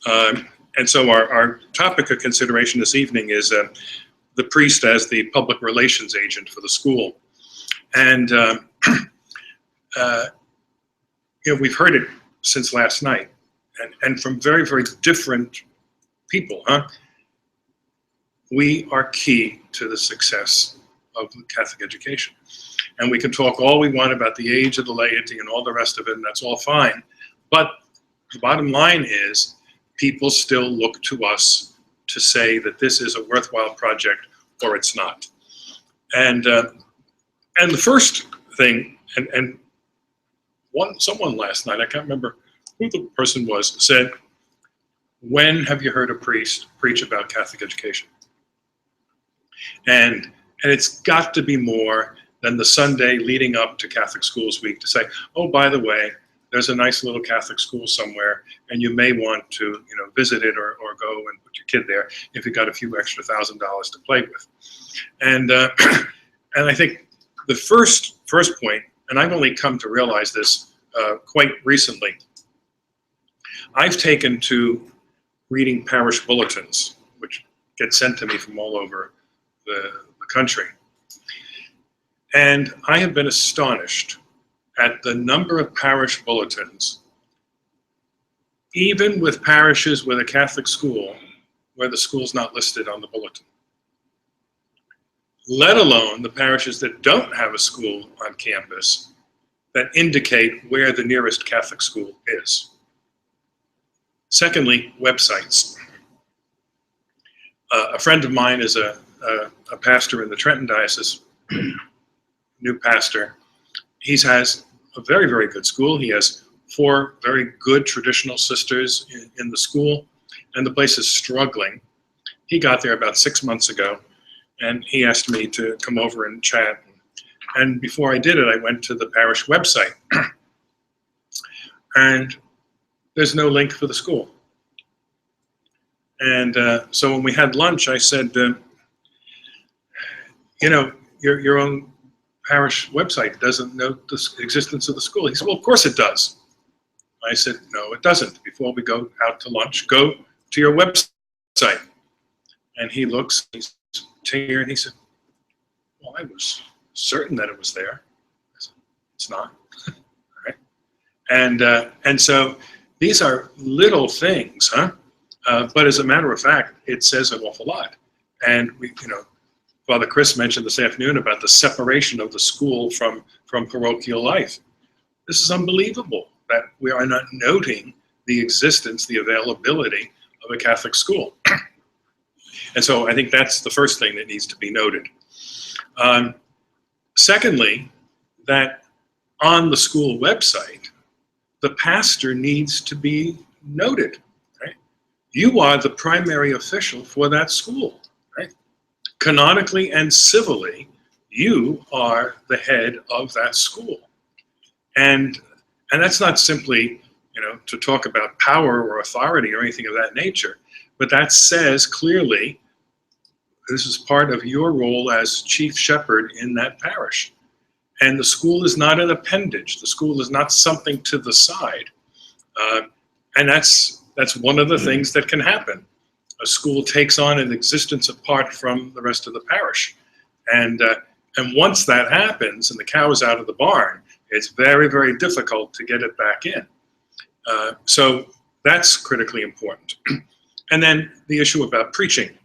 And so our topic of consideration this evening is the priest as the public relations agent for the school. And we've heard it since last night, and from very, very different people, huh? We are key to the success of Catholic education. And we can talk all we want about the age of the laity and all the rest of it, and that's all fine. But the bottom line is people still look to us to say that this is a worthwhile project or it's not. And the first thing, and someone last night, I can't remember who the person was, said, when have you heard a priest preach about Catholic education? And it's got to be more than the Sunday leading up to Catholic Schools Week to say, oh, by the way, there's a nice little Catholic school somewhere, and you may want to, visit it or go and put your kid there if you got a few extra $1,000 to play with. And and I think the first point, and I've only come to realize this quite recently, I've taken to reading parish bulletins, which get sent to me from all over the country. And I have been astonished at the number of parish bulletins, even with parishes with a Catholic school, where the school's not listed on the bulletin. Let alone the parishes that don't have a school on campus that indicate where the nearest Catholic school is. Secondly, websites. A friend of mine is a pastor in the Trenton Diocese, new pastor. He has a very, very good school. He has 4 very good traditional sisters in the school, and the place is struggling. He got there about 6 months ago, and he asked me to come over and chat. And before I did it, I went to the parish website, and there's no link for the school. And so when we had lunch, I said, your own parish website doesn't note the existence of the school. He said, well, of course it does. I said, no, it doesn't. Before we go out to lunch, go to your website. And he looks, he's here, and he said, well, I was certain that it was there. I said, it's not. All right. And so these are little things, huh? But as a matter of fact, it says an awful lot. And Father Chris mentioned this afternoon about the separation of the school from parochial life. This is unbelievable that we are not noting the existence, the availability of a Catholic school. And so I think that's the first thing that needs to be noted. Secondly, that on the school website, the pastor needs to be noted. Right? You are the primary official for that school. Right? Canonically and civilly, you are the head of that school. And that's not simply, to talk about power or authority or anything of that nature, but that says clearly this is part of your role as chief shepherd in that parish. And the school is not an appendage. The school is not something to the side. And that's one of the things that can happen. A school takes on an existence apart from the rest of the parish. And once that happens and the cow is out of the barn, it's very, very difficult to get it back in. So that's critically important. And then the issue about preaching.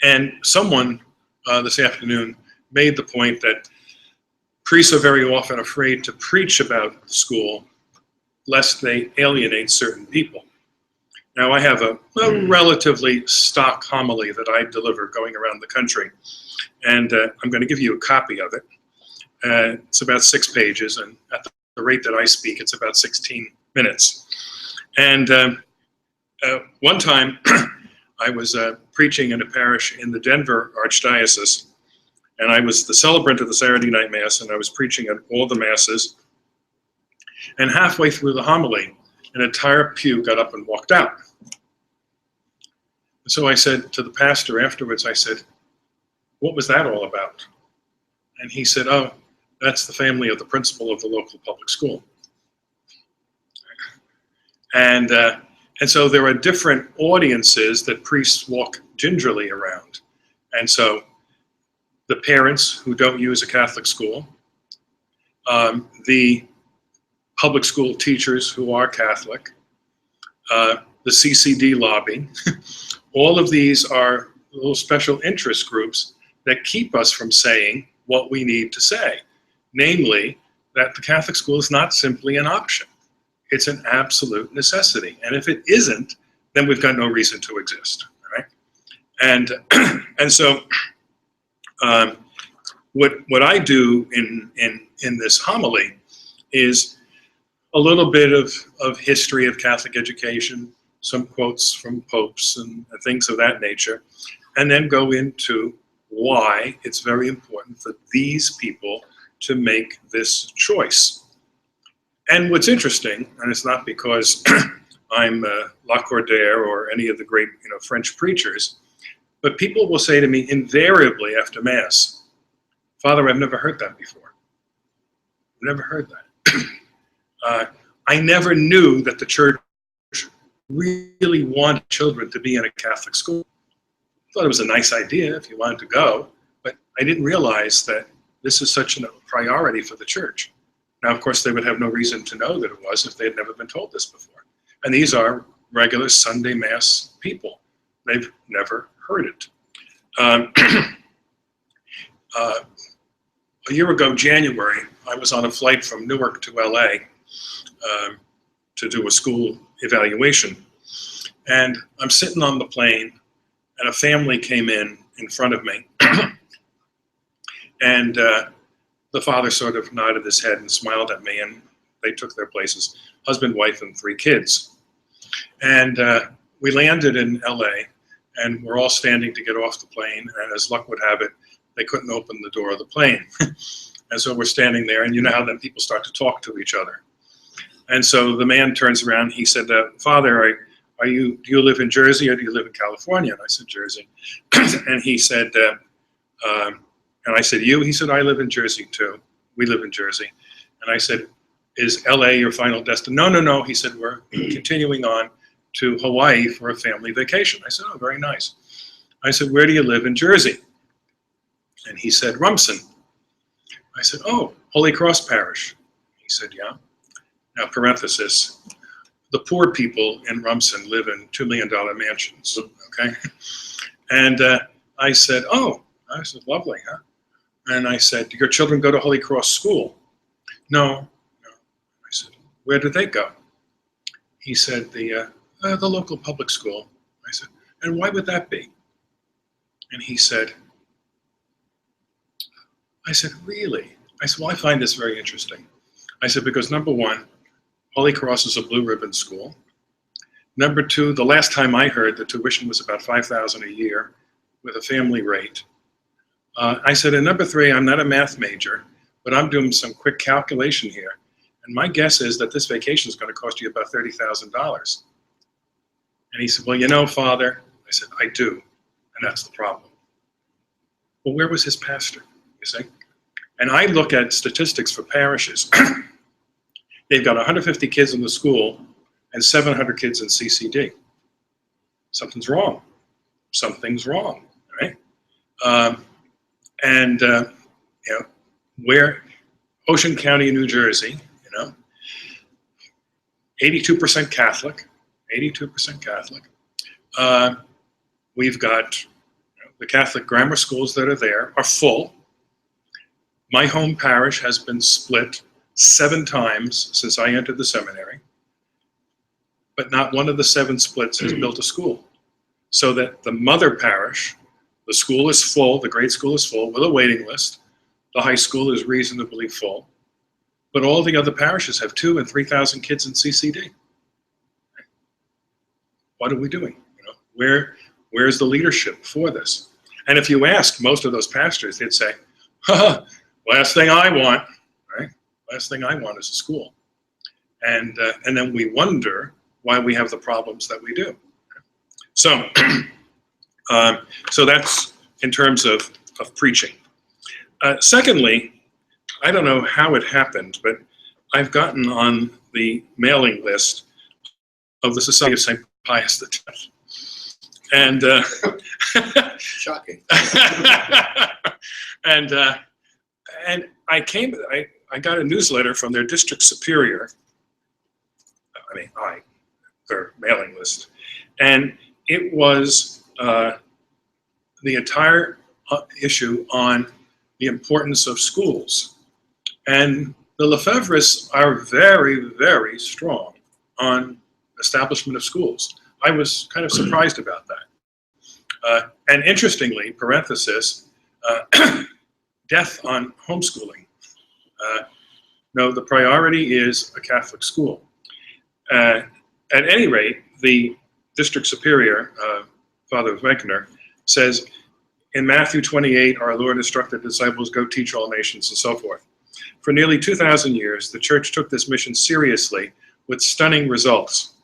And someone this afternoon made the point that priests are very often afraid to preach about the school lest they alienate certain people. Now, I have a relatively stock homily that I deliver going around the country, and I'm going to give you a copy of it. It's about 6 pages, and at the rate that I speak, it's about 16 minutes. And one time, I was preaching in a parish in the Denver Archdiocese, and I was the celebrant of the Saturday night Mass, and I was preaching at all the Masses. And halfway through the homily, an entire pew got up and walked out. So I said to the pastor afterwards, I said, what was that all about? And he said, oh, that's the family of the principal of the local public school. And And so there are different audiences that priests walk gingerly around. And so the parents who don't use a Catholic school, the public school teachers who are Catholic, the CCD lobby, all of these are little special interest groups that keep us from saying what we need to say. Namely, that the Catholic school is not simply an option. It's an absolute necessity. And if it isn't, then we've got no reason to exist, right? And so what I do in this homily is a little bit of history of Catholic education, some quotes from popes and things of that nature, and then go into why it's very important for these people to make this choice. And what's interesting, and it's not because I'm Lacordaire or any of the great French preachers, but people will say to me invariably after Mass, "Father, I've never heard that before. I've never heard that. I never knew that the church really wanted children to be in a Catholic school. I thought it was a nice idea if you wanted to go, but I didn't realize that this is such a priority for the church." Now, of course, they would have no reason to know that it was if they had never been told this before. And these are regular Sunday Mass people. They've never heard it. A year ago, January, I was on a flight from Newark to LA to do a school evaluation. And I'm sitting on the plane, and a family came in front of me. And the father sort of nodded his head and smiled at me, and they took their places, husband, wife, and 3 kids. And we landed in LA, and we're all standing to get off the plane, and as luck would have it, they couldn't open the door of the plane. And so we're standing there, and you know how then people start to talk to each other. And so the man turns around, he said, "Father, do you live in Jersey or do you live in California?" And I said, "Jersey." And he said, and I said, "You?" He said, "I live in Jersey too. We live in Jersey." And I said, "Is LA your final destination?" No. He said, "We're continuing on to Hawaii for a family vacation." I said, "Oh, very nice." I said, "Where do you live in Jersey?" And he said, "Rumson." I said, "Oh, Holy Cross Parish." He said, "Yeah." Now, parenthesis, the poor people in Rumson live in $2 million mansions, okay? And I said, "Oh," I said, "Lovely, huh?" And I said, "Do your children go to Holy Cross School?" No. I said, "Where do they go?" He said, the local public school." I said, "And why would that be?" And he said, I said, "Really?" I said, "Well, I find this very interesting." I said, "Because number one, Holy Cross is a blue ribbon school. Number two, the last time I heard, the tuition was about $5,000 a year with a family rate. I said, and number three, I'm not a math major, but I'm doing some quick calculation here. And my guess is that this vacation is going to cost you about $30,000. And he said, "Well, Father," I said, "I do, and that's the problem." Well, where was his pastor, you see? And I look at statistics for parishes. They've got 150 kids in the school and 700 kids in CCD. Something's wrong. Something's wrong, right? Where Ocean County, New Jersey, 82% Catholic, 82% Catholic. We've got the Catholic grammar schools that are there are full. My home parish has been split 7 times since I entered the seminary, but not one of the 7 splits has built a school. So that the mother parish, the school is full, the grade school is full with a waiting list. The high school is reasonably full, but all the other parishes have 2,000 and 3,000 kids in CCD. What are we doing? Where's the leadership for this? And if you ask most of those pastors, they'd say, last thing I want, right? Last thing I want is a school. And then we wonder why we have the problems that we do. So, so that's in terms of preaching. Secondly, I don't know how it happened, but I've gotten on the mailing list of the Society of St. Pius X. And Shocking. and I got a newsletter from their district superior. Their mailing list, and it was the entire issue on the importance of schools. And the Lefebvres are very, very strong on establishment of schools. I was kind of surprised about that. And interestingly, parenthesis, death on homeschooling. No, the priority is a Catholic school. At any rate, the district superior, Father Wegener, says, in Matthew 28, our Lord instructed the disciples, go teach all nations, and so forth. For nearly 2,000 years, the church took this mission seriously with stunning results.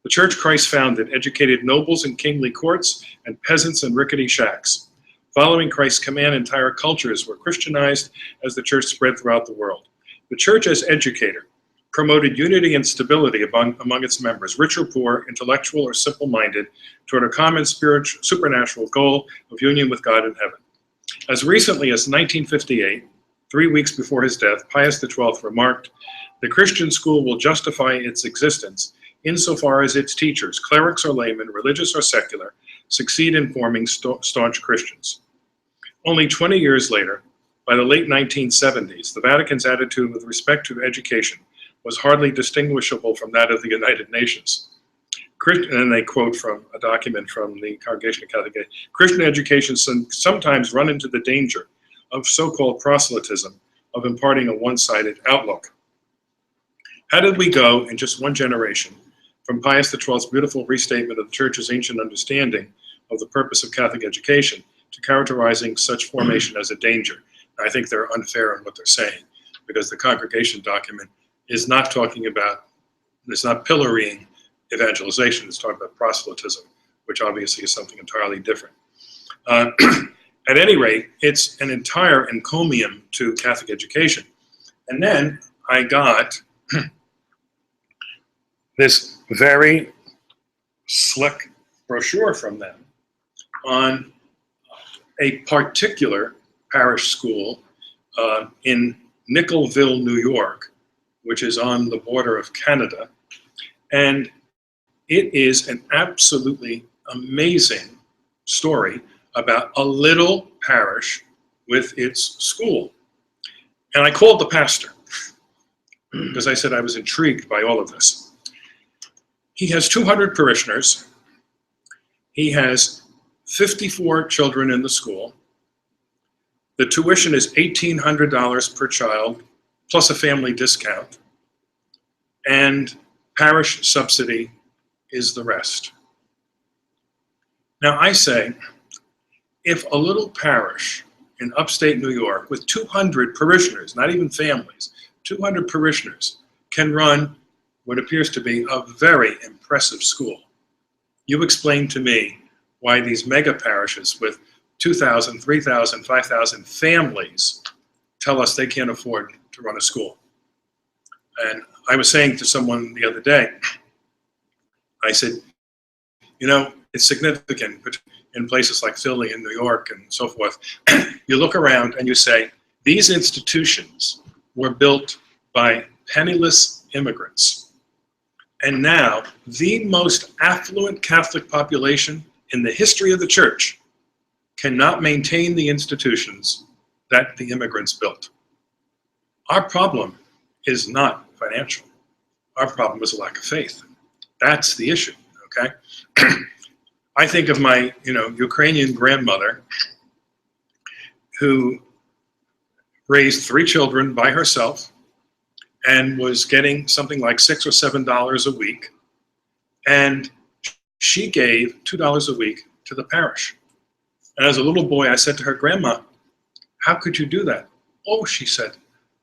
The church Christ founded educated nobles in kingly courts and peasants in rickety shacks. Following Christ's command, entire cultures were Christianized as the church spread throughout the world. The church as educator promoted unity and stability among its members, rich or poor, intellectual or simple-minded, toward a common spiritual, supernatural goal of union with God in heaven. As recently as 1958, 3 weeks before his death, Pius XII remarked, the Christian school will justify its existence insofar as its teachers, clerics or laymen, religious or secular, succeed in forming staunch Christians. Only 20 years later, by the late 1970s, the Vatican's attitude with respect to education was hardly distinguishable from that of the United Nations. And they quote from a document from the Congregation of Catholic Education, Christian education sometimes run into the danger of so-called proselytism, of imparting a one-sided outlook. How did we go in just one generation from Pius XII's beautiful restatement of the Church's ancient understanding of the purpose of Catholic education to characterizing such formation as a danger? And I think they're unfair in what they're saying, because the Congregation document is not talking about, it's not pillorying evangelization, it's talking about proselytism, which obviously is something entirely different. At any rate, it's an entire encomium to Catholic education. And then I got this very slick brochure from them on a particular parish school in Nicholville, New York, which is on the border of Canada. And it is an absolutely amazing story about a little parish with its school. And I called the pastor because I said I was intrigued by all of this. He has 200 parishioners. He has 54 children in the school. The tuition is $1,800 per child, plus a family discount. And parish subsidy is the rest. Now I say, if a little parish in upstate New York with 200 parishioners, not even families, 200 parishioners, can run what appears to be a very impressive school, you explain to me why these mega parishes with 2,000, 3,000, 5,000 families tell us they can't afford to run a school. And I was saying to someone the other day, I said, you know, it's significant in places like Philly and New York and so forth. You look around and you say, these institutions were built by penniless immigrants. And now the most affluent Catholic population in the history of the church cannot maintain the institutions that the immigrants built. Our problem is not financial. Our problem is a lack of faith. That's the issue, okay? I think of my, Ukrainian grandmother who raised 3 children by herself and was getting something like $6 or $7 a week. And she gave $2 a week to the parish. And as a little boy, I said to her, Grandma, how could you do that? Oh, she said,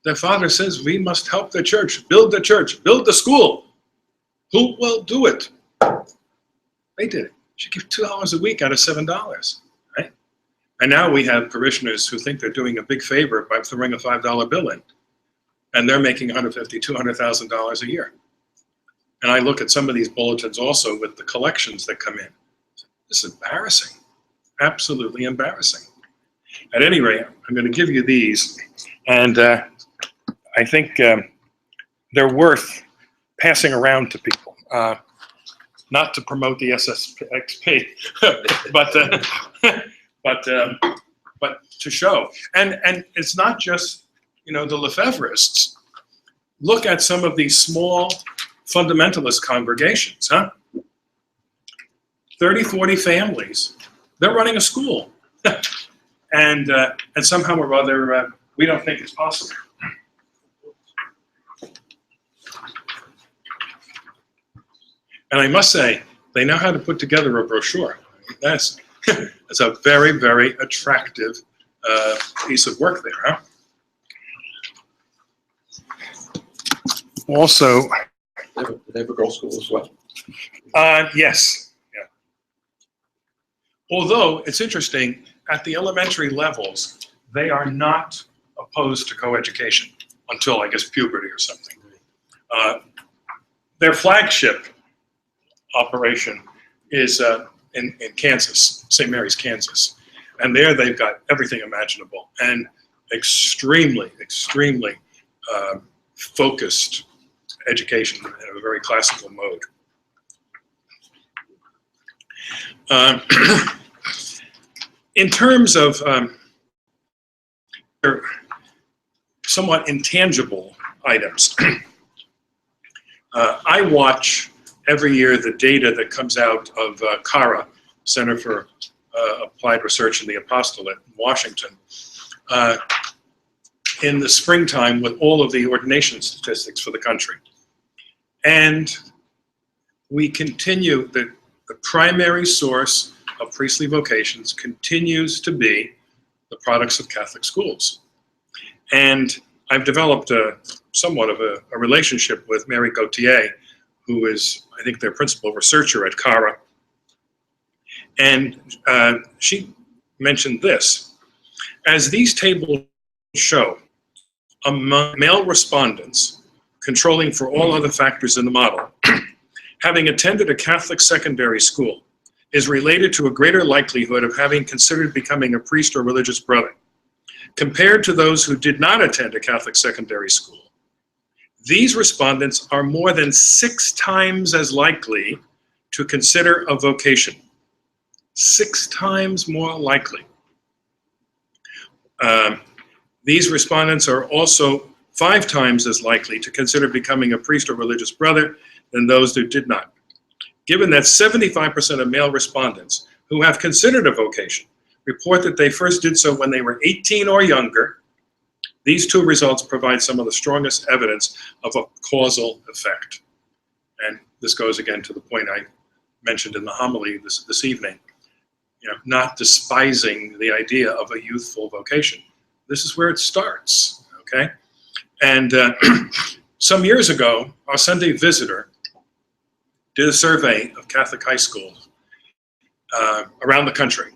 their father says we must help the church, build the school. Who will do it? They did it. She gave $2 a week out of $7, right? And now we have parishioners who think they're doing a big favor by throwing a $5 bill in. And they're making $150,000, $200,000 a year. And I look at some of these bulletins also with the collections that come in. This is embarrassing, absolutely embarrassing. At any rate, I'm going to give you these, and I think they're worth passing around to people. Not to promote the SSXP, but to show. And it's not just, the Lefebvreists. Look at some of these small fundamentalist congregations, 30, 40 families. They're running a school. And somehow or other, we don't think it's possible. And I must say, they know how to put together a brochure. That's a very, very attractive piece of work there, huh? Also, They have a girls' school as well. yes. Yeah. Although it's interesting, at the elementary levels, they are not opposed to coeducation until, I guess, puberty or something. Their flagship operation is in Kansas, St. Mary's, Kansas. And there they've got everything imaginable and extremely, extremely focused education in a very classical mode. In terms of somewhat intangible items, I watch every year the data that comes out of CARA, Center for Applied Research in the Apostolate in Washington, in the springtime with all of the ordination statistics for the country. And we continue, the primary source of priestly vocations continues to be the products of Catholic schools. And I've developed somewhat of a relationship with Mary Gauthier, who is, I think, their principal researcher at CARA. And she mentioned this. As these tables show, among male respondents, controlling for all other factors in the model, having attended a Catholic secondary school is related to a greater likelihood of having considered becoming a priest or religious brother, compared to those who did not attend a Catholic secondary school. These respondents are more than 6 times as likely to consider a vocation. 6 times more likely. These respondents are also 5 times as likely to consider becoming a priest or religious brother than those who did not. Given that 75% of male respondents who have considered a vocation report that they first did so when they were 18 or younger, these 2 results provide some of the strongest evidence of a causal effect. And this goes again to the point I mentioned in the homily this evening, not despising the idea of a youthful vocation. This is where it starts, okay? And some years ago, our Sunday Visitor did a survey of Catholic high schools around the country.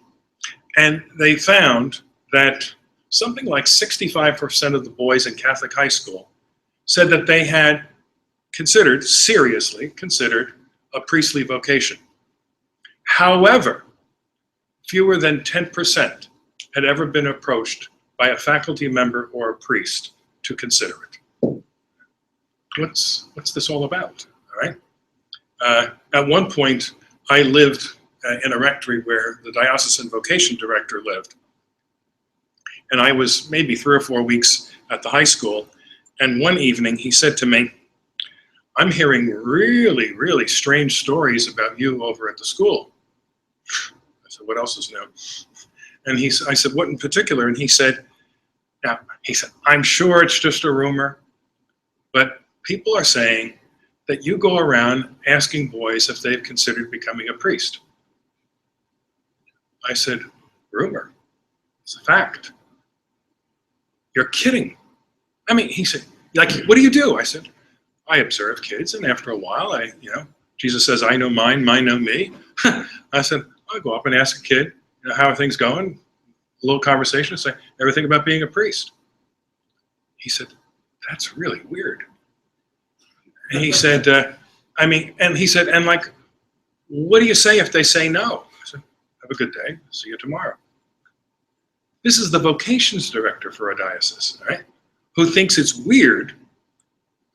And they found that something like 65% of the boys in Catholic high school said that they had seriously considered a priestly vocation. However, fewer than 10% had ever been approached by a faculty member or a priest to consider it. What's this all about, all right? At one point, I lived in a rectory where the diocesan vocation director lived. And I was maybe 3 or 4 weeks at the high school. And one evening he said to me, "I'm hearing really, really strange stories about you over at the school." I said, "What else is new?" And I said, "What in particular?" And he said, "I'm sure it's just a rumor, but people are saying that you go around asking boys if they've considered becoming a priest." I said, "Rumor? It's a fact." "You're kidding." I mean, he said, "Like, what do you do?" I said, "I observe kids, and after a while, Jesus says, 'I know mine, mine know me.'" I said, "I'll go up and ask a kid, how are things going? A little conversation, say, everything about being a priest." He said, "That's really weird." And he said, I mean, and he said, and like, what do you say if they say no? I said, have a good day. See you tomorrow. This is the vocations director for a diocese, right? Who thinks it's weird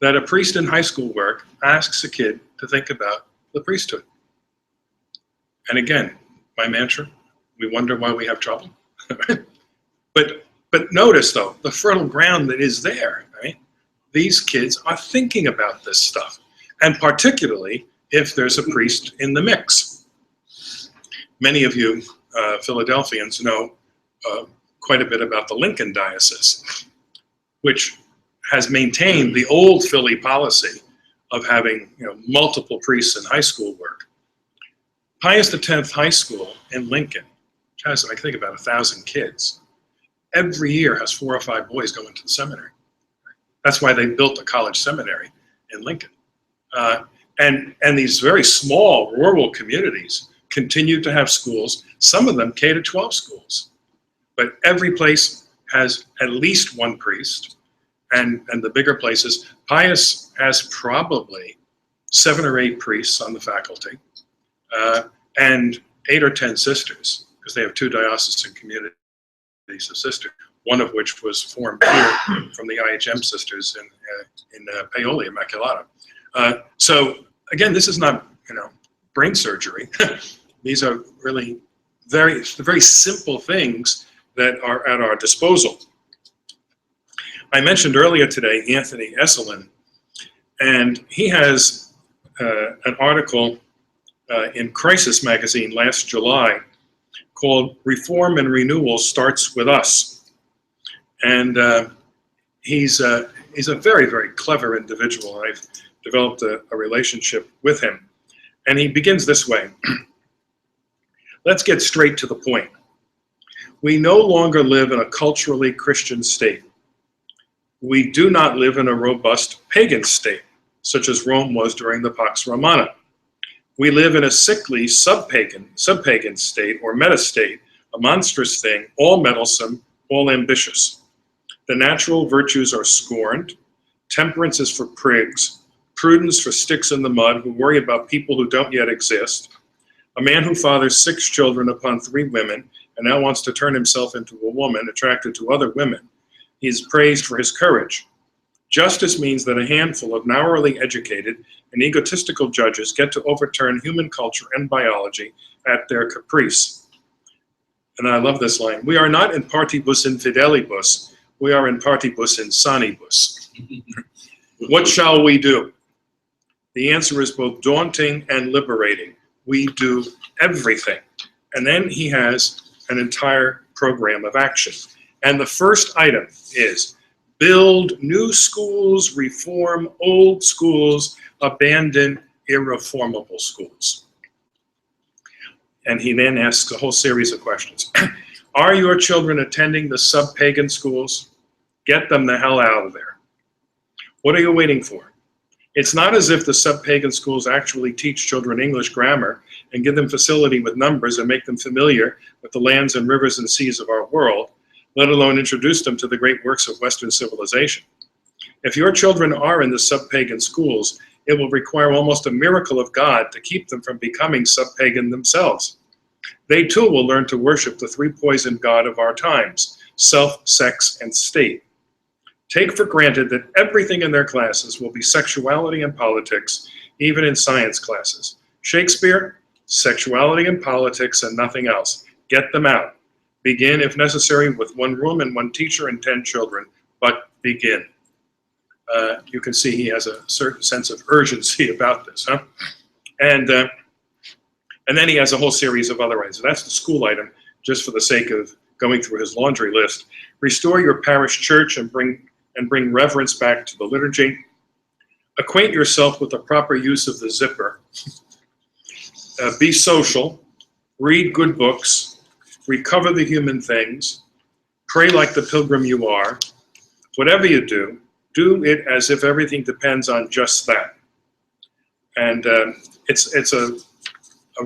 that a priest in high school work asks a kid to think about the priesthood. And again, my mantra, we wonder why we have trouble. But notice though, the fertile ground that is there, right? These kids are thinking about this stuff. And particularly if there's a priest in the mix. Many of you Philadelphians know quite a bit about the Lincoln Diocese, which has maintained the old Philly policy of having multiple priests in high school work. Pius X High School in Lincoln, which has, I think, about 1,000 kids, every year has 4 or 5 boys going to the seminary. That's why they built a college seminary in Lincoln. And these very small rural communities continue to have schools, some of them K-12 schools. But every place has at least one priest, and the bigger places, Pius has probably 7 or 8 priests on the faculty, and 8 or 10 sisters, because they have 2 diocesan communities of sisters, one of which was formed here from the IHM sisters in Paoli Immaculata. So again, this is not brain surgery. These are really very simple things that are at our disposal. I mentioned earlier today Anthony Esselin, and he has an article in Crisis magazine last July called "Reform and Renewal Starts with Us," and he's a very clever individual. I've developed a relationship with him, and he begins this way. Let's get straight to the point. We no longer live in a culturally Christian state. We do not live in a robust pagan state, such as Rome was during the Pax Romana. We live in a sickly sub-pagan state or meta-state, a monstrous thing, all meddlesome, all ambitious. The natural virtues are scorned. Temperance is for prigs. Prudence for sticks in the mud who worry about people who don't yet exist. A man who fathers 6 children upon 3 women and now wants to turn himself into a woman attracted to other women. He is praised for his courage. Justice means that a handful of narrowly educated and egotistical judges get to overturn human culture and biology at their caprice. And I love this line. We are not in partibus infidelibus. We are in partibus insanibus. What shall we do? The answer is both daunting and liberating. We do everything. And then he has an entire program of action. And the first item is build new schools, reform old schools, abandon irreformable schools. And he then asks a whole series of questions. Are your children attending the sub-pagan schools? Get them the hell out of there. What are you waiting for? It's not as if the sub-pagan schools actually teach children English grammar and give them facility with numbers and make them familiar with the lands and rivers and seas of our world, let alone introduce them to the great works of Western civilization. If your children are in the sub-pagan schools, it will require almost a miracle of God to keep them from becoming sub-pagan themselves. They too will learn to worship the 3 poisoned god of our times, self, sex, and state. Take for granted that everything in their classes will be sexuality and politics, even in science classes. Shakespeare, sexuality and politics and nothing else. Get them out. Begin, if necessary, with 1 room and 1 teacher and 10 children, but begin. You can see he has a certain sense of urgency about this, huh? And then he has a whole series of other items. That's the school item, just for the sake of going through his laundry list. Restore your parish church and bring reverence back to the liturgy. Acquaint yourself with the proper use of the zipper. Be social. Read good books. Recover the human things. Pray like the pilgrim you are. Whatever you do, do it as if everything depends on just that. And it's a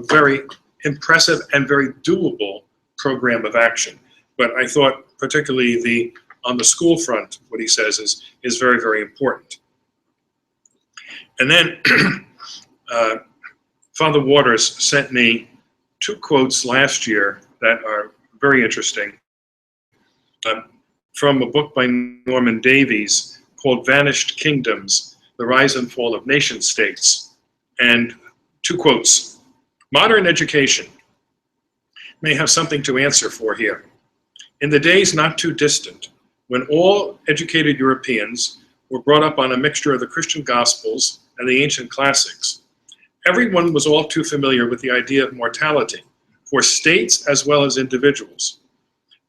very impressive and very doable program of action. But I thought particularly on the school front, what he says is very, very important. And then Father Waters sent me 2 quotes last year that are very interesting from a book by Norman Davies called Vanished Kingdoms, The Rise and Fall of Nation States. And 2 quotes. Modern education may have something to answer for here. In the days not too distant, when all educated Europeans were brought up on a mixture of the Christian Gospels and the ancient classics, everyone was all too familiar with the idea of mortality for states as well as individuals.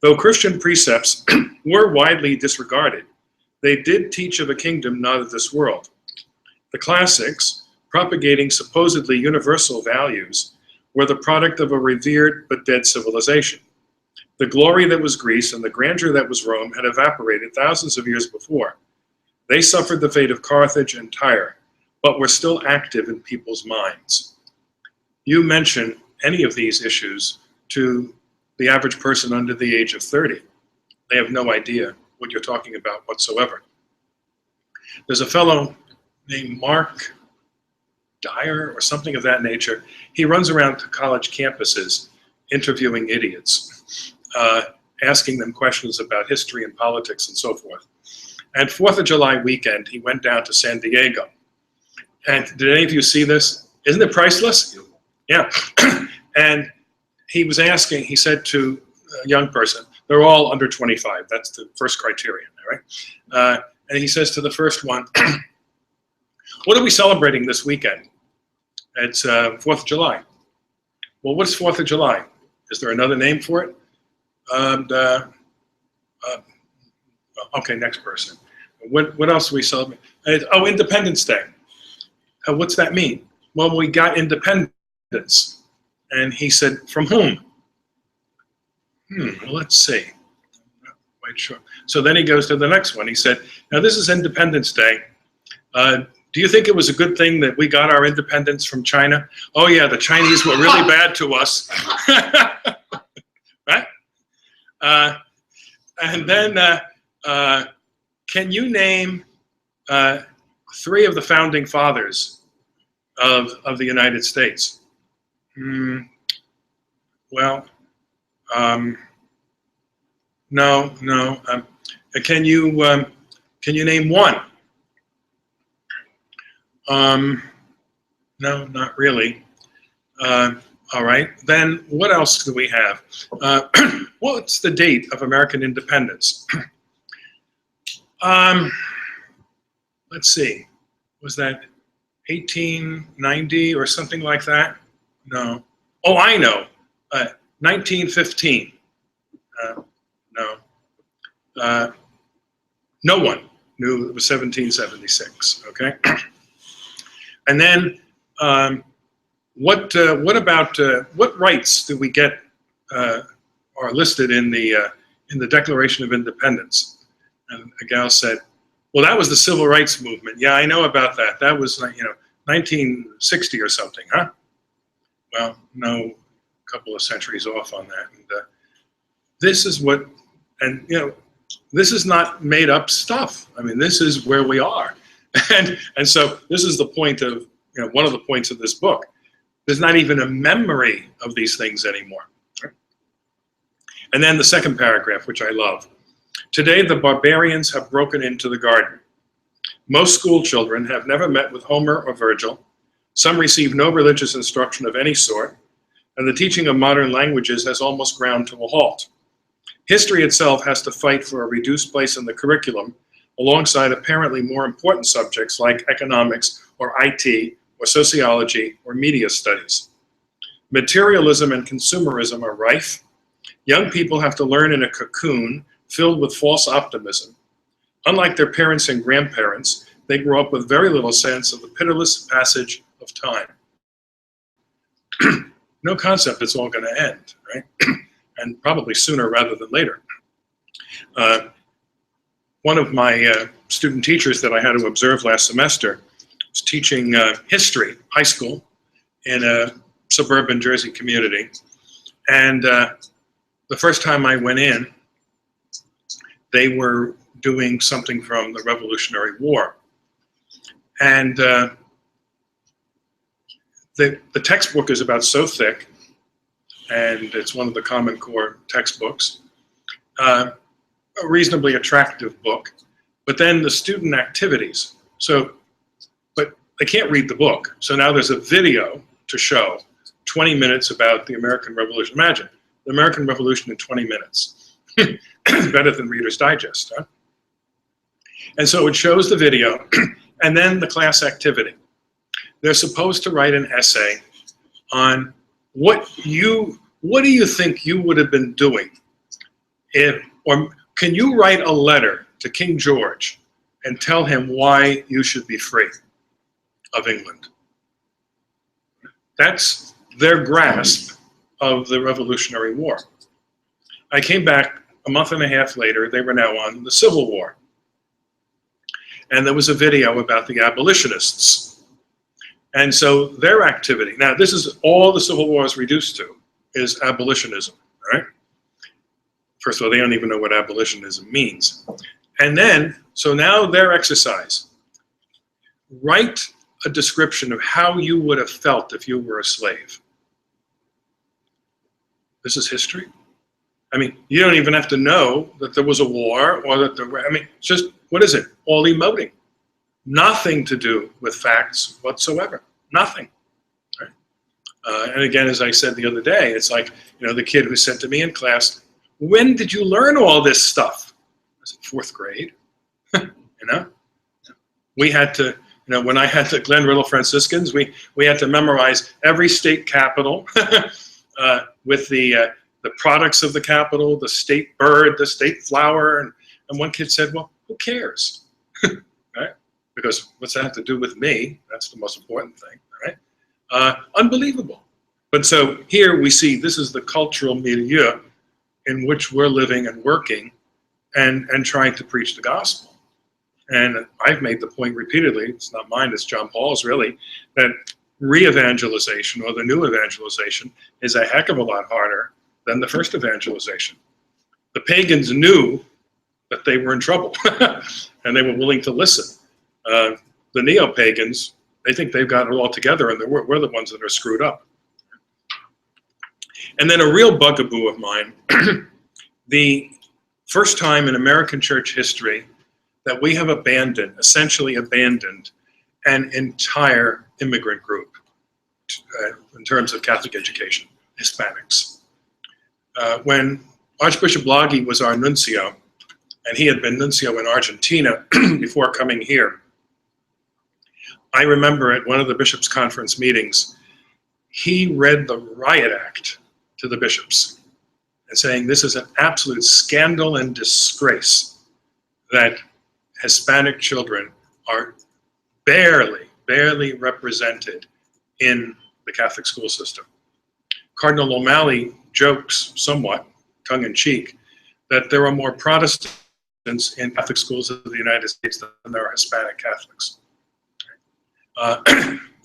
Though Christian precepts were widely disregarded, they did teach of a kingdom not of this world. The classics, propagating supposedly universal values, were the product of a revered but dead civilization. The glory that was Greece and the grandeur that was Rome had evaporated thousands of years before. They suffered the fate of Carthage and Tyre, but were still active in people's minds. You mention any of these issues to the average person under the age of 30. They have no idea what you're talking about whatsoever. There's a fellow named Mark Dyer or something of that nature. He runs around to college campuses interviewing idiots, asking them questions about history and politics and so forth. And 4th of July weekend, he went down to San Diego. And did any of you see this? Isn't it priceless? Yeah. And he was asking, he said to a young person, they're all under 25. That's the first criterion, right? And he says to the first one, what are we celebrating this weekend? It's 4th of July. Well, what's 4th of July? Is there another name for it? Okay, next person. What else do we celebrate? Oh, Independence Day. What's that mean? Well, we got independence. And he said, from whom? Well, let's see. I'm not quite sure. So then he goes to the next one. He said, now this is Independence Day. Do you think it was a good thing that we got our independence from China? Oh yeah, the Chinese were really bad to us. Right? And then, can you name 3 of the founding fathers of the United States? Well, no. Can you name 1? No, not really. All right. Then what else do we have? What's the date of American independence? Let's see. Was that 1890 or something like that? No. Oh, I know. 1915. No. No one knew it was 1776. Okay. And then, what rights do we get are listed in the Declaration of Independence? And a gal said, "Well, that was the Civil Rights Movement." Yeah, I know about that. That was 1960 or something, huh? Well, no, a couple of centuries off on that. And this is what, and this is not made up stuff. I mean, this is where we are. And so this is the point of, one of the points of this book. There's not even a memory of these things anymore. Right? And then the second paragraph, which I love. Today, the barbarians have broken into the garden. Most school children have never met with Homer or Virgil. Some receive no religious instruction of any sort, and the teaching of modern languages has almost ground to a halt. History itself has to fight for a reduced place in the curriculum alongside apparently more important subjects like economics or IT or sociology or media studies. Materialism and consumerism are rife. Young people have to learn in a cocoon filled with false optimism. Unlike their parents and grandparents, they grow up with very little sense of the pitiless passage of time. No concept it's all going to end, right? And probably sooner rather than later. One of my student teachers that I had to observe last semester was teaching history, high school, in a suburban Jersey community. And the first time I went in, they were doing something from the Revolutionary War. And the textbook is about so thick, and it's one of the Common Core textbooks, a reasonably attractive book, but then the student activities. So, but they can't read the book. So now there's a video to show 20 minutes about the American Revolution. Imagine, the American Revolution in 20 minutes. Better than Reader's Digest, huh? And so it shows the video, and then the class activity. They're supposed to write an essay on what do you think you would have been doing if, or can you write a letter to King George and tell him why you should be free of England? That's their grasp of the Revolutionary War. I came back a month and a half later, they were now on the Civil War. And there was a video about the abolitionists. And so their activity, now this is all the Civil War is reduced to, is abolitionism, right? First of all, they don't even know what abolitionism means. And then, so now their exercise, write a description of how you would have felt if you were a slave. This is history. I mean, you don't even have to know that there was a war or that I mean, just, what is it? All emoting. Nothing to do with facts whatsoever. Nothing. Right? And again, as I said the other day, it's like, you know, the kid who said to me in class, when did you learn all this stuff? I said, 4th grade. You know? We had to, you know, when I had the Glen Riddle Franciscans, we had to memorize every state capital with the products of the capital, the state bird, the state flower. And one kid said, well, who cares? Right? Because what's that have to do with me? That's the most important thing, right? Unbelievable. But so here we see this is the cultural milieu in which we're living and working and trying to preach the gospel. And I've made the point repeatedly, it's not mine, it's John Paul's really, that re-evangelization or the new evangelization is a heck of a lot harder than the first evangelization. The pagans knew that they were in trouble and they were willing to listen. The neo-pagans, they think they've got it all together and we're the ones that are screwed up. And then a real bugaboo of mine, the first time in American church history that we have essentially abandoned an entire immigrant group in terms of Catholic education, Hispanics. When Archbishop Laghi was our nuncio, and he had been nuncio in Argentina before coming here, I remember at one of the bishops' conference meetings, he read the riot act to the bishops and saying this is an absolute scandal and disgrace that Hispanic children are barely represented in the Catholic school system. Cardinal O'Malley jokes somewhat, tongue-in-cheek, that there are more Protestants in Catholic schools of the United States than there are Hispanic Catholics.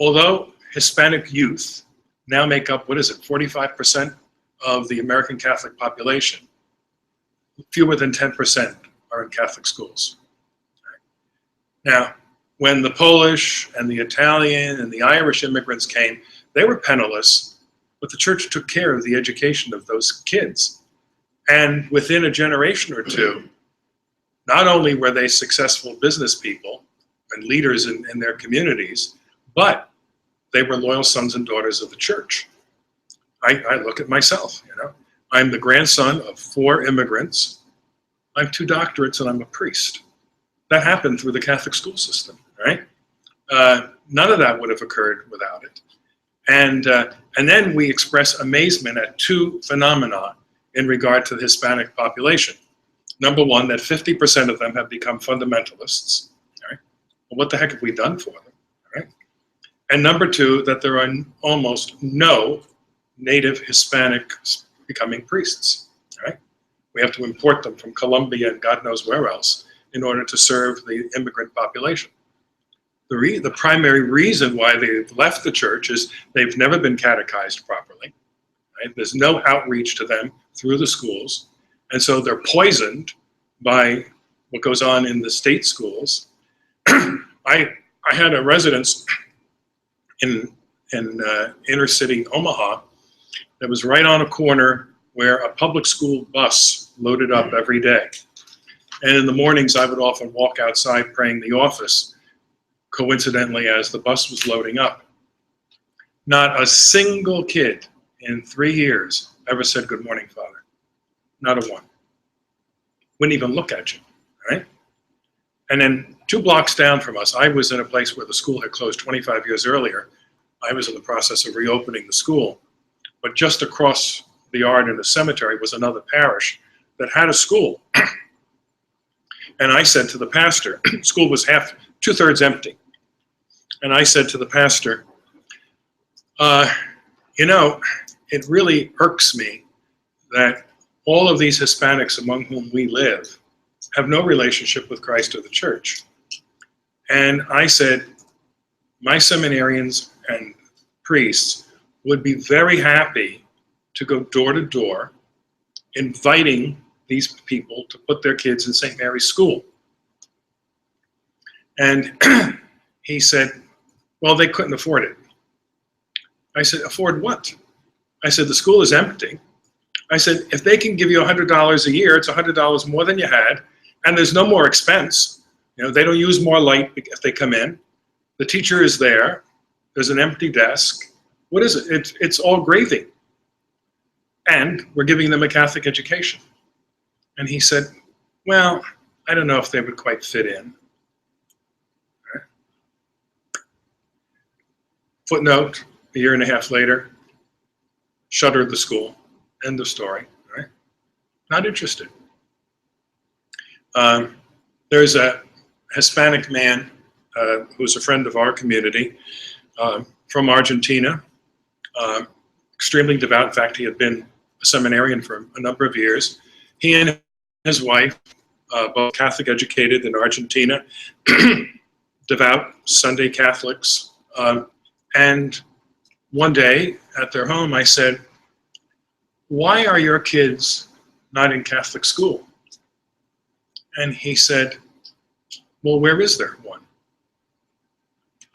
Although Hispanic youth now make up, 45% of the American Catholic population, fewer than 10% are in Catholic schools. Now, when the Polish and the Italian and the Irish immigrants came, they were penniless, but the church took care of the education of those kids. And within a generation or two, not only were they successful business people and leaders in their communities, but they were loyal sons and daughters of the church. I look at myself, you know. I'm the grandson of 4 immigrants. I have 2 doctorates and I'm a priest. That happened through the Catholic school system, right? None of that would have occurred without it. And then we express amazement at 2 phenomena in regard to the Hispanic population. Number one, that 50% of them have become fundamentalists. Right? Well, what the heck have we done for them? Right? And number 2, that there are almost no native Hispanics becoming priests. Right? We have to import them from Colombia and God knows where else in order to serve the immigrant population. The primary reason why they've left the church is they've never been catechized properly. Right? There's no outreach to them through the schools. And so they're poisoned by what goes on in the state schools. I had a residence in in inner city Omaha that was right on a corner where a public school bus loaded up every day. And in the mornings, I would often walk outside praying the office, coincidentally, as the bus was loading up. Not a single kid in 3 years ever said, "Good morning, Father." Not a one. Wouldn't even look at you, right? And then 2 blocks down from us, I was in a place where the school had closed 25 years earlier. I was in the process of reopening the school. But just across the yard in the cemetery was another parish that had a school. And I said to the pastor, school was 2/3 empty. And I said to the pastor, you know, it really irks me that all of these Hispanics among whom we live have no relationship with Christ or the church. And I said, my seminarians and priests would be very happy to go door to door, inviting these people to put their kids in St. Mary's School. And he said, well, they couldn't afford it. I said, afford what? I said, the school is empty. I said, if they can give you $100 a year, it's $100 more than you had, and there's no more expense. You know, they don't use more light if they come in. The teacher is there. There's an empty desk. What is it? It's all gravy. And we're giving them a Catholic education. And he said, well, I don't know if they would quite fit in. Footnote, a year and a half later, shuttered the school. End of story. Right? Not interested. There's a Hispanic man who's a friend of our community from Argentina, extremely devout. In fact, he had been a seminarian for a number of years. He and his wife, both Catholic educated in Argentina, devout Sunday Catholics. And one day at their home, I said, why are your kids not in Catholic school? And he said, well, where is there one?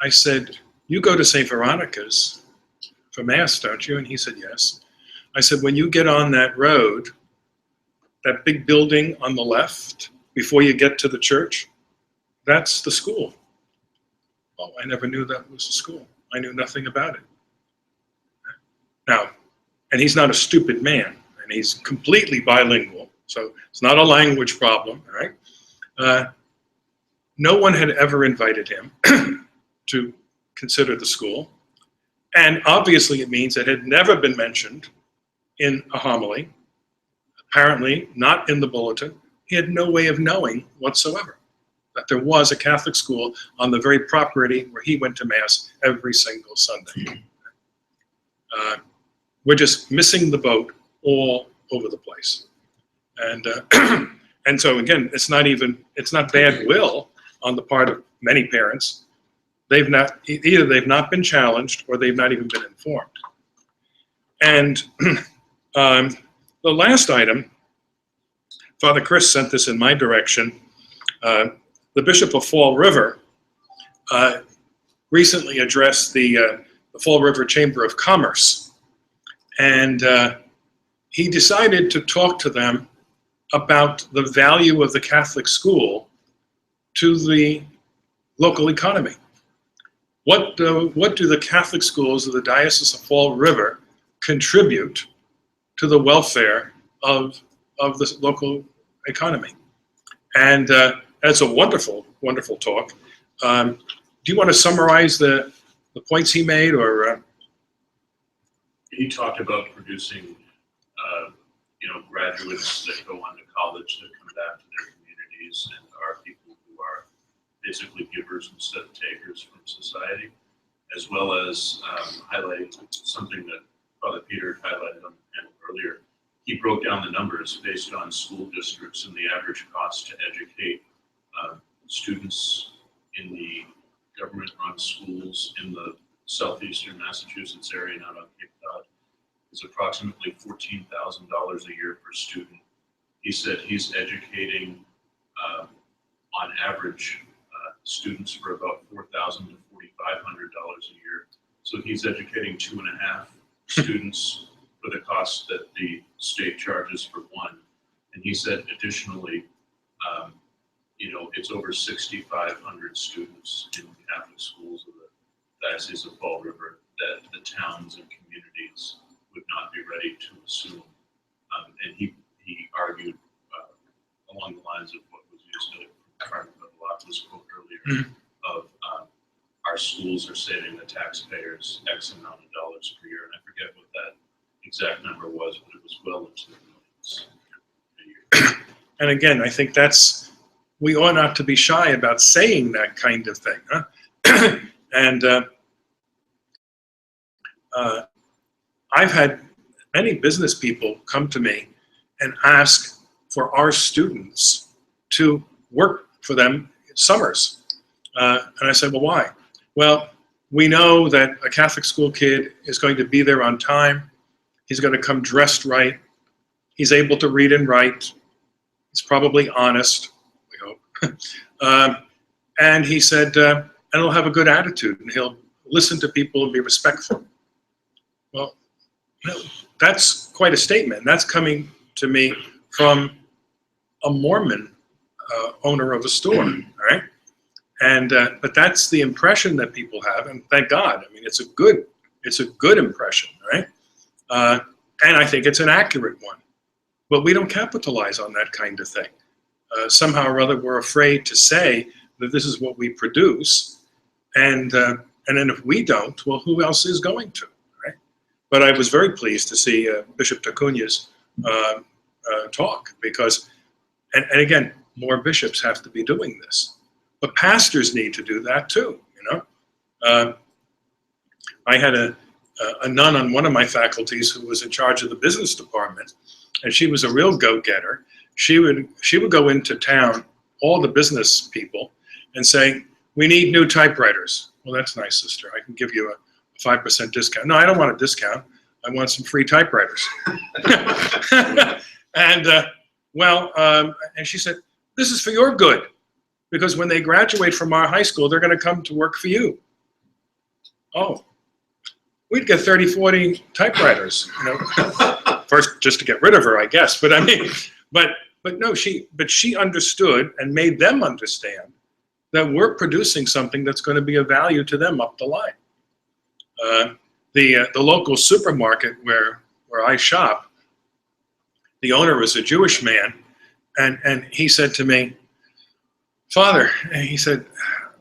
I said, you go to St. Veronica's for Mass, don't you? And he said, yes. I said, when you get on that road, that big building on the left, before you get to the church, that's the school. Oh, I never knew that was a school. I knew nothing about it. Now, and he's not a stupid man, and he's completely bilingual, so it's not a language problem, right? No one had ever invited him to consider the school, and obviously it means it had never been mentioned in a homily, apparently not in the bulletin. He had no way of knowing whatsoever that there was a Catholic school on the very property where he went to Mass every single Sunday. We're just missing the boat all over the place. And and so again, it's not bad will on the part of many parents. Either they've not been challenged or they've not even been informed. And the last item, Father Chris sent this in my direction. The Bishop of Fall River recently addressed the Fall River Chamber of Commerce. And he decided to talk to them about the value of the Catholic school to the local economy. What do the Catholic schools of the Diocese of Fall River contribute to the welfare of the local economy? And that's a wonderful, wonderful talk. Do you want to summarize the points he made, or? He talked about producing, graduates that go on to college that come back to their communities and are people who are basically givers instead of takers from society, as well as highlighting something that Father Peter highlighted on the panel earlier. He broke down the numbers based on school districts and the average cost to educate students in the government-run schools in the southeastern Massachusetts area, not on Cape Cod, is approximately $14,000 a year per student. He said he's educating, on average, students for about $4,000 to $4,500 a year. So he's educating 2.5 students for the cost that the state charges for one. And he said additionally, it's over 6,500 students in Catholic schools of the Diocese of Fall River that the towns and communities would not be ready to assume. And he argued along the lines of what was used to Cardinal Bevilacqua quote earlier of our schools are saving the taxpayers X amount of dollars per year. And I forget what that exact number was, but it was well into the millions a year. And again, I think we ought not to be shy about saying that kind of thing. Huh? And I've had many business people come to me and ask for our students to work for them summers. And I said, well, why? Well, we know that a Catholic school kid is going to be there on time. He's going to come dressed right. He's able to read and write. He's probably honest, we hope. And he said, and he'll have a good attitude, and he'll listen to people and be respectful. Well, that's quite a statement. That's coming to me from a Mormon owner of a store, all right? And but that's the impression that people have, and thank God. I mean, it's a good impression, right? And I think it's an accurate one. But we don't capitalize on that kind of thing. Somehow or other, we're afraid to say that this is what we produce, and then if we don't, well, who else is going to, right? But I was very pleased to see Bishop Tacuna's talk, because, and again, more bishops have to be doing this, but pastors need to do that too. I had a nun on one of my faculties who was in charge of the business department, and she was a real go-getter. She would go into town, all the business people, and say, we need new typewriters. Well, that's nice, sister. I can give you a 5% discount. No, I don't want a discount. I want some free typewriters. And and she said, this is for your good, because when they graduate from our high school, they're going to come to work for you. Oh, we'd get 30, 40 typewriters, first just to get rid of her, I guess. But I mean, but no, she understood and made them understand that we're producing something that's going to be of value to them up the line. The local supermarket where I shop, the owner is a Jewish man, and he said to me, Father, he said,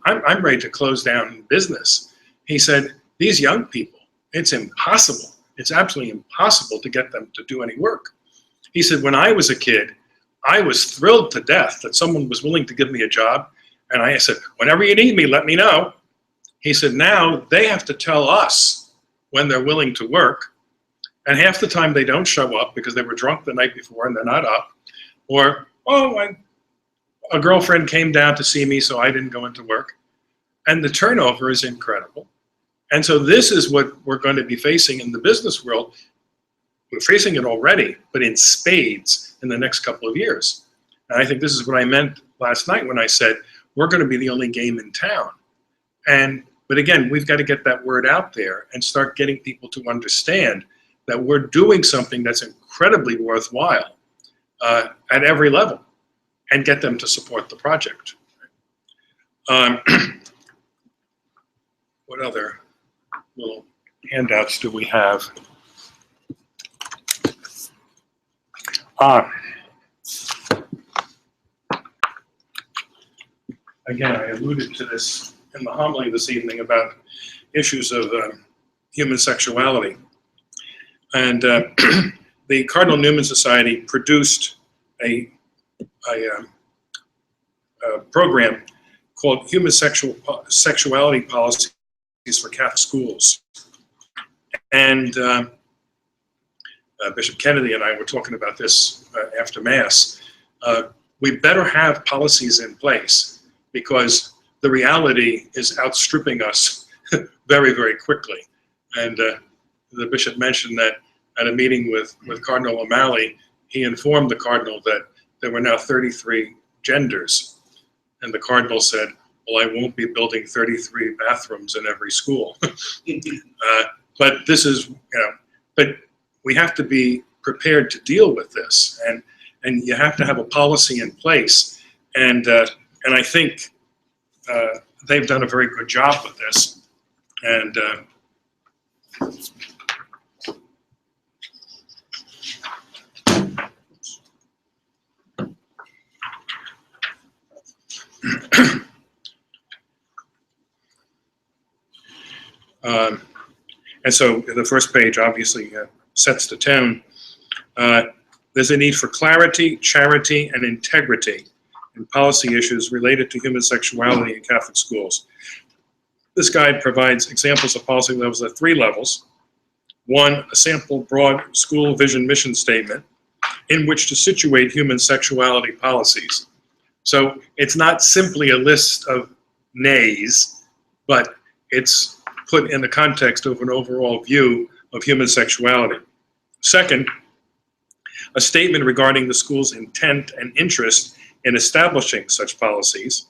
I'm ready to close down business. He said, these young people, it's impossible. It's absolutely impossible to get them to do any work. He said, when I was a kid, I was thrilled to death that someone was willing to give me a job. And I said, whenever you need me, let me know. He said, now they have to tell us when they're willing to work. And half the time they don't show up because they were drunk the night before and they're not up. Or, a girlfriend came down to see me, so I didn't go into work. And the turnover is incredible. And so this is what we're going to be facing in the business world. We're facing it already, but in spades in the next couple of years. And I think this is what I meant last night when I said, we're going to be the only game in town. But again, we've got to get that word out there and start getting people to understand that we're doing something that's incredibly worthwhile at every level, and get them to support the project. What other little handouts do we have? Again, I alluded to this in the homily this evening about issues of human sexuality. And the Cardinal Newman Society produced a program called Human Sexuality Policies for Catholic Schools. And Bishop Kennedy and I were talking about this after Mass. We better have policies in place, because the reality is outstripping us very, very quickly. And the bishop mentioned that at a meeting with Cardinal O'Malley, he informed the cardinal that there were now 33 genders. And the cardinal said, well, I won't be building 33 bathrooms in every school. But this is, but we have to be prepared to deal with this, and you have to have a policy in place. And I think they've done a very good job with this. And and so the first page obviously sets the tone. There's a need for clarity, charity, and integrity in policy issues related to human sexuality in Catholic schools. This guide provides examples of policy levels at 3 levels. 1, a sample broad school vision mission statement in which to situate human sexuality policies. So it's not simply a list of nays, but it's put in the context of an overall view of human sexuality. 2nd, a statement regarding the school's intent and interest in establishing such policies.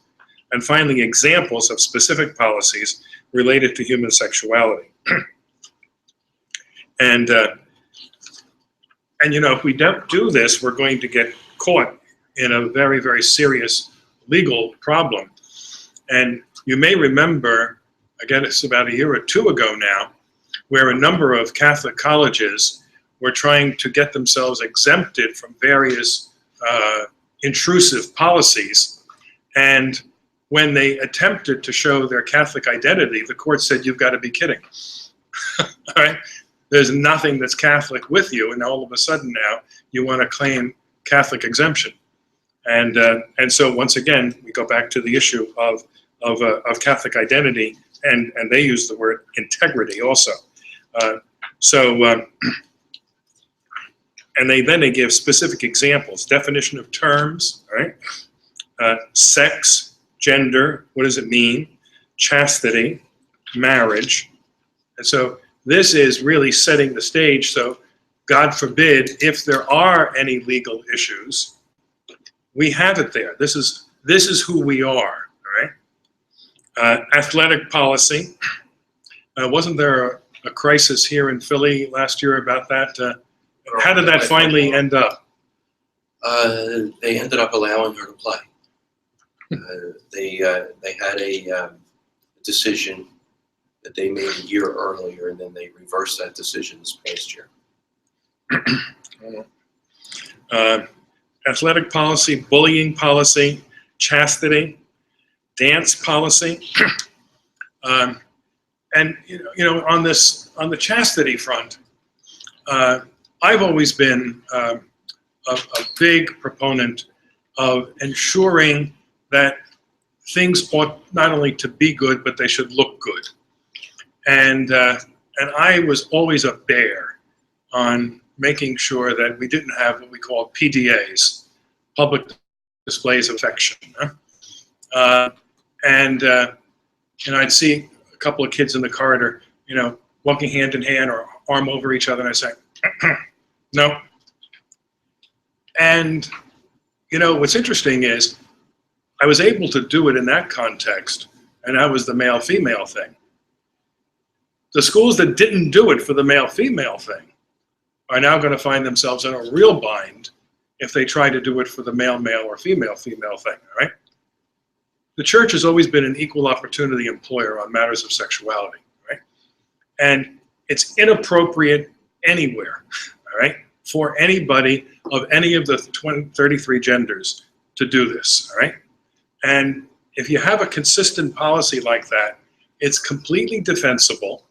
And finally, examples of specific policies related to human sexuality. And if we don't do this, we're going to get caught in a very, very serious legal problem. And you may remember, again, it's about a year or 2 ago now, where a number of Catholic colleges were trying to get themselves exempted from various intrusive policies. And when they attempted to show their Catholic identity, the court said, "You've got to be kidding." All right? There's nothing that's Catholic with you, and all of a sudden now you want to claim Catholic exemption. And so once again, we go back to the issue of Catholic identity, and they use the word integrity also. And they give specific examples, definition of terms, right? Sex, gender, what does it mean? Chastity, marriage. And so this is really setting the stage. So God forbid, if there are any legal issues, we have it there. This is who we are, all right? Athletic policy. Wasn't there a crisis here in Philly last year about that? How did that finally end up? They ended up allowing her to play. They had a decision that they made a year earlier, and then they reversed that decision this past year. Athletic policy, bullying policy, chastity, dance policy, and on the chastity front, I've always been a big proponent of ensuring that things ought not only to be good, but they should look good. And I was always a bear on making sure that we didn't have what we call PDAs, public displays of affection. I'd see a couple of kids in the corridor, walking hand in hand or arm over each other, and I say, no. And, what's interesting is I was able to do it in that context, and that was the male-female thing. The schools that didn't do it for the male-female thing are now going to find themselves in a real bind if they try to do it for the male-male or female-female thing, all right? The church has always been an equal opportunity employer on matters of sexuality, right? And it's inappropriate anywhere, all right, for anybody of any of the 33 genders to do this, all right? And if you have a consistent policy like that, it's completely defensible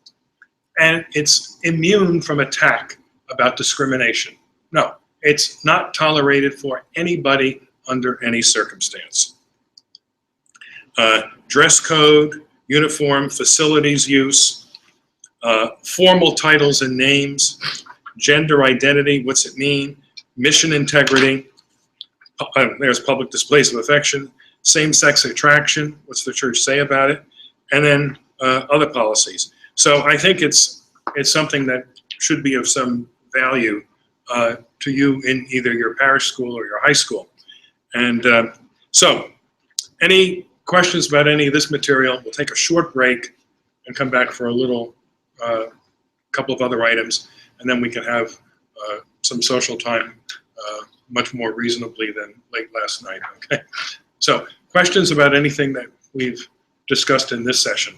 and it's immune from attack about discrimination. No, it's not tolerated for anybody under any circumstance. Dress code, uniform, facilities use, formal titles and names, gender identity, what's it mean, mission integrity, there's public displays of affection, same-sex attraction, what's the church say about it, and then other policies. So I think it's something that should be of some value to you in either your parish school or your high school. And so any questions about any of this material, we'll take a short break and come back for a little, couple of other items, and then we can have some social time much more reasonably than late last night, okay? So, questions about anything that we've discussed in this session?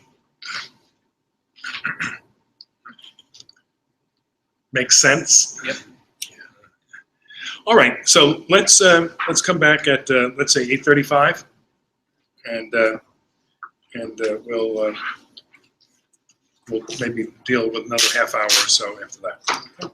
Makes sense? Yep. All right, so let's come back at let's say 8:35, and we'll maybe deal with another half hour or so after that. Okay.